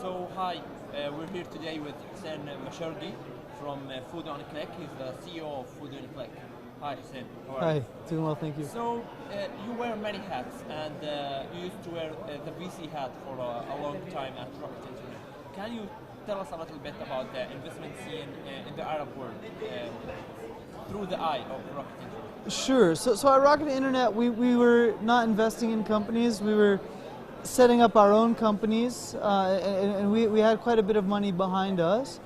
So hi, we're here today with Hussein Mashorgi from Fooudأون Click. He's the CEO of Fooudأون Click. Hi Hussein, how are you? Hi, doing well, thank you. So you wear many hats, and you used to wear the VC hat for a long time at Rookit Internet. Can you tell us a little bit about the investment scene in the Arab world through the eye of Rookit Internet? Sure, so at Rookit Internet we were not investing in companies, we were setting up our own companies, and we had quite a bit of money behind us.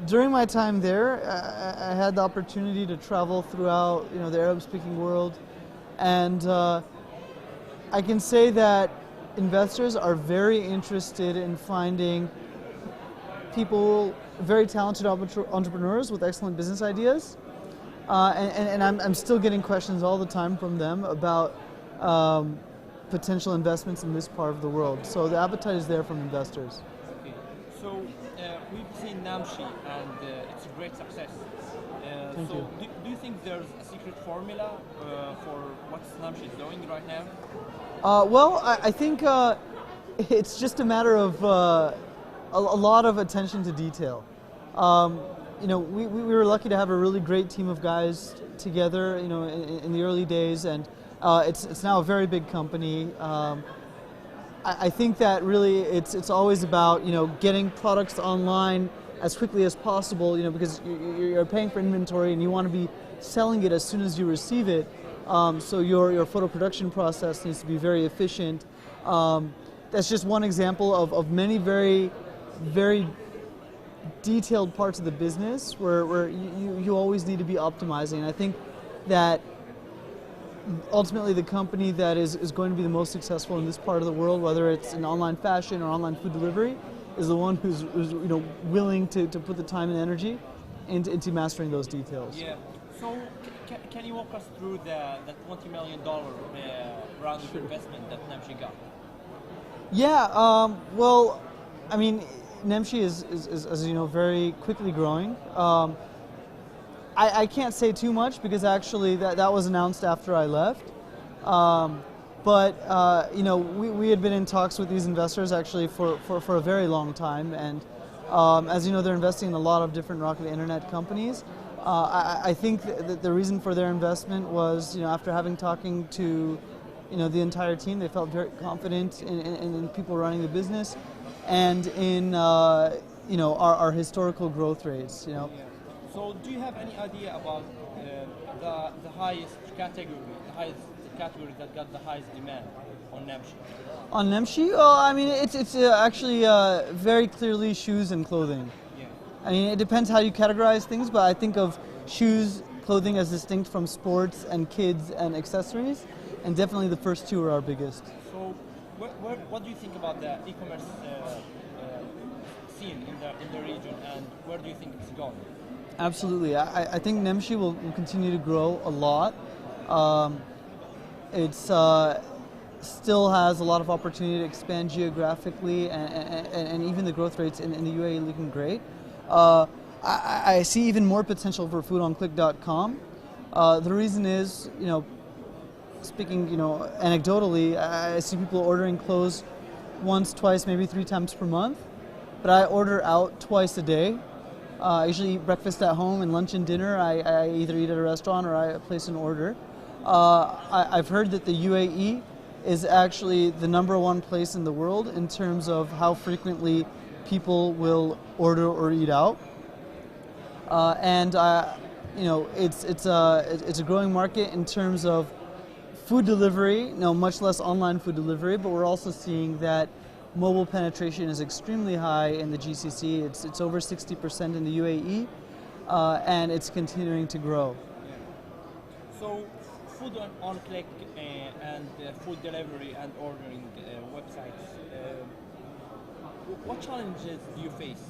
During my time there, I had the opportunity to travel throughout, the Arab-speaking world, and I can say that investors are very interested in finding people, very talented entrepreneurs with excellent business ideas, and I'm still getting questions all the time from them about potential investments in this part of the world. So the appetite is there from investors. Okay. So we've seen Namshi, and it's a great success. Thank you. Do you think there's a secret formula for what Namshi is doing right now? Well, I think it's just a matter of a lot of attention to detail. We were lucky to have a really great team of guys together, in the early days, and it's now a very big company. I think that really it's always about getting products online as quickly as possible, because you're paying for inventory and you want to be selling it as soon as you receive it. So your photo production process needs to be very efficient. That's just one example of many very, very detailed parts of the business where you always need to be optimizing. And I think that ultimately the company that is going to be the most successful in this part of the world, whether it's in online fashion or online food delivery, is the one who's willing to put the time and energy into mastering those details. Yeah. So can you walk us through the $20 million round of investment that Namshi got? Yeah. Well, I mean, Namshi is as you know, very quickly growing. I can't say too much because actually that was announced after I left. But we had been in talks with these investors actually for a very long time, and as you know, they're investing in a lot of different Rookit Internet companies. I think that the reason for their investment was, after talking to the entire team, they felt very confident in people running the business and in our historical growth rates. Yeah. So do you have any idea about the highest category that got the highest demand on Namshi? On Namshi? Well, I mean, it's actually very clearly shoes and clothing. Yeah. I mean, it depends how you categorize things, but I think of shoes, clothing as distinct from sports and kids and accessories, and definitely the first two are our biggest. So what do you think about the e-commerce scene in the region, and where do you think it's going? Absolutely. I think Namshi will continue to grow a lot. It's still has a lot of opportunity to expand geographically, and even the growth rates in the UAE looking great. I see even more potential for foouddaonclick.com. The reason is, speaking, anecdotally, I see people ordering clothes once, twice, maybe 3 times per month, but I order out twice a day. I usually eat breakfast at home, and lunch and dinner I either eat at a restaurant or I place an order. I've heard that the UAE is actually the #1 place in the world in terms of how frequently people will order or eat out. It's a growing market in terms of food delivery, much less online food delivery, but we're also seeing that mobile penetration is extremely high in the GCC. It's over 60% in the UAE, and it's continuing to grow. Yeah. So, Fooudɗown Click and food delivery and ordering websites, what challenges do you face?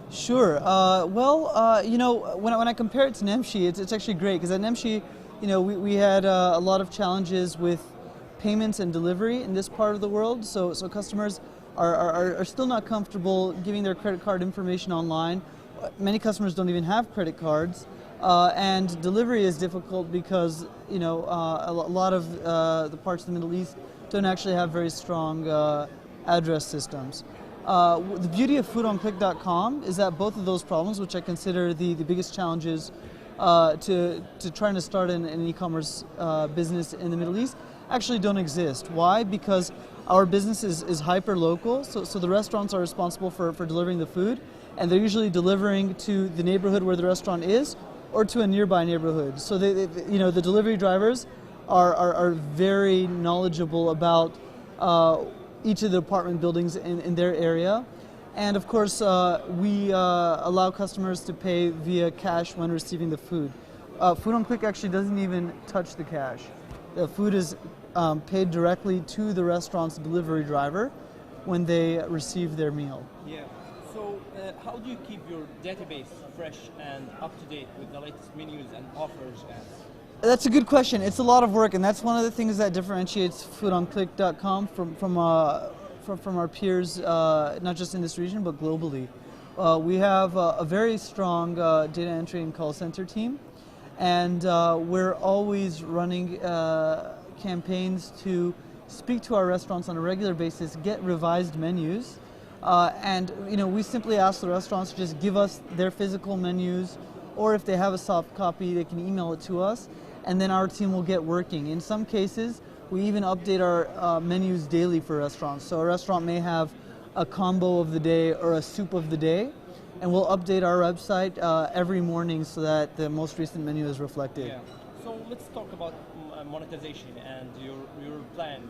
Sure. When I compare it to Namshi, it's actually great because at Namshi, we had a lot of challenges with payments and delivery in this part of the world, so customers are still not comfortable giving their credit card information online. Many customers don't even have credit cards, and delivery is difficult because a lot of the parts of the Middle East don't actually have very strong address systems. The beauty of FoodOnClick.com is that both of those problems, which I consider the biggest challenges to trying to start an e-commerce business in the Middle East, actually don't exist. Why? Because our business is hyper local, so the restaurants are responsible for delivering the food, and they're usually delivering to the neighborhood where the restaurant is or to a nearby neighborhood. So the delivery drivers are very knowledgeable about each of the apartment buildings in their area. And of course, we allow customers to pay via cash when receiving the food. Food on Click actually doesn't even touch the cash. The food is paid directly to the restaurant's delivery driver when they receive their meal. Yeah. So how do you keep your database fresh and up to date with the latest menus and offers? That's a good question. It's a lot of work, and that's one of the things that differentiates FoodOnClick.com from our peers, not just in this region but globally. We have a very strong data entry and call center team, and we're always running campaigns to speak to our restaurants on a regular basis, get revised menus, and we simply ask the restaurants to just give us their physical menus, or if they have a soft copy, they can email it to us, and then our team will get working. In some cases, we even update our menus daily for restaurants. So a restaurant may have a combo of the day or a soup of the day, and we'll update our website every morning so that the most recent menu is reflected. Yeah. So let's talk about monetization and your plan,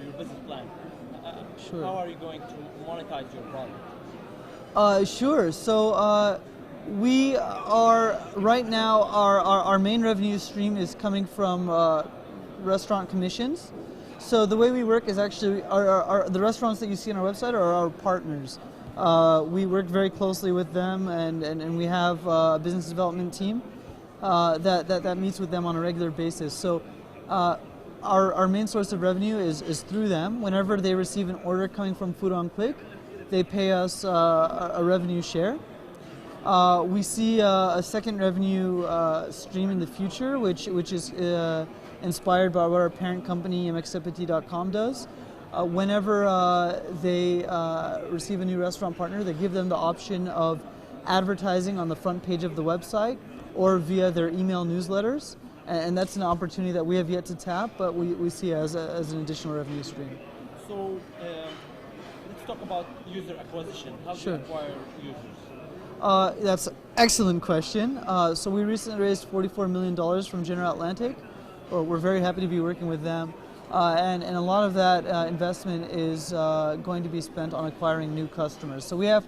your business plan. Sure. How are you going to monetize your product? Sure. So we are right now, our main revenue stream is coming from restaurant commissions. So the way we work is actually the restaurants that you see on our website are our partners. We work very closely with them, and we have a business development team that meets with them on a regular basis. So our main source of revenue is through them. Whenever they receive an order coming from Food on Click, they pay us a revenue share. We see a second revenue stream in the future, which is inspired by what our parent company, MXepity.com, does. Whenever they receive a new restaurant partner, they give them the option of advertising on the front page of the website or via their email newsletters. And that's an opportunity that we have yet to tap, but we see as an additional revenue stream. So let's talk about user acquisition. How do you acquire users? That's an excellent question. So we recently raised $44 million from General Atlantic. We're very happy to be working with them. And a lot of that investment is going to be spent on acquiring new customers. So we have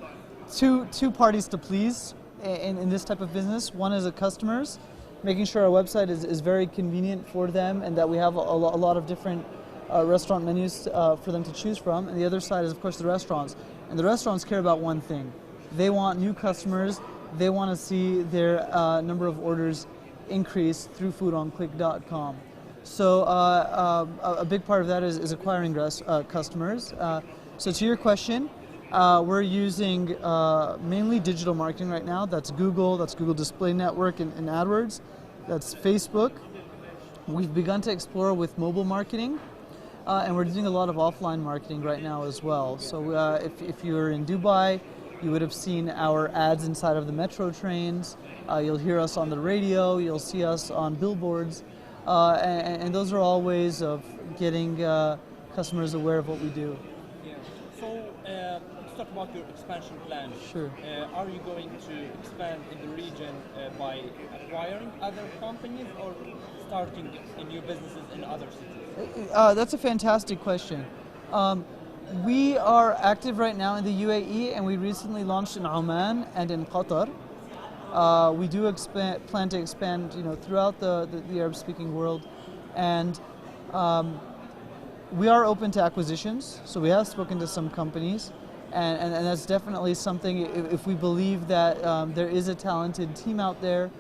two parties to please in this type of business. One is the customers, making sure our website is very convenient for them and that we have a lot of different restaurant menus for them to choose from. And the other side is, of course, the restaurants. And the restaurants care about one thing. They want new customers. They want to see their number of orders increase through FoodOnClick.com. So a big part of that is acquiring customers. So to your question, we're using mainly digital marketing right now. That's Google Display Network and AdWords. That's Facebook. We've begun to explore with mobile marketing, and we're doing a lot of offline marketing right now as well. So if you're in Dubai, you would have seen our ads inside of the metro trains. You'll hear us on the radio. You'll see us on billboards. And those are all ways of getting customers aware of what we do. Yeah. So let's talk about your expansion plan. Sure. Are you going to expand in the region by acquiring other companies or starting new businesses in other cities? That's a fantastic question. We are active right now in the UAE, and we recently launched in Oman and in Qatar. We do plan to expand, throughout the Arab-speaking world, and we are open to acquisitions. So we have spoken to some companies, and that's definitely something. If we believe that there is a talented team out there,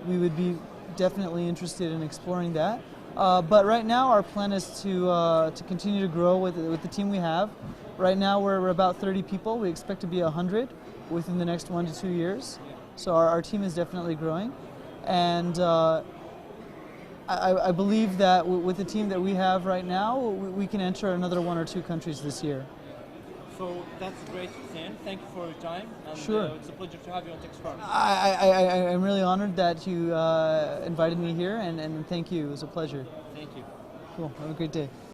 we would be definitely interested in exploring that. But right now, our plan is to continue to grow with the team we have. Right now, we're about 30 people. We expect to be 100 within the next 1 to 2 years. So our team is definitely growing, and I believe that with the team that we have right now, we can enter another 1 or 2 countries this year. So that's great, Hussein. Thank you for your time. And, Sure. It's a pleasure to have you on TechSpark. I'm really honored that you invited me here, and thank you. It was a pleasure. Thank you. Cool. Have a great day.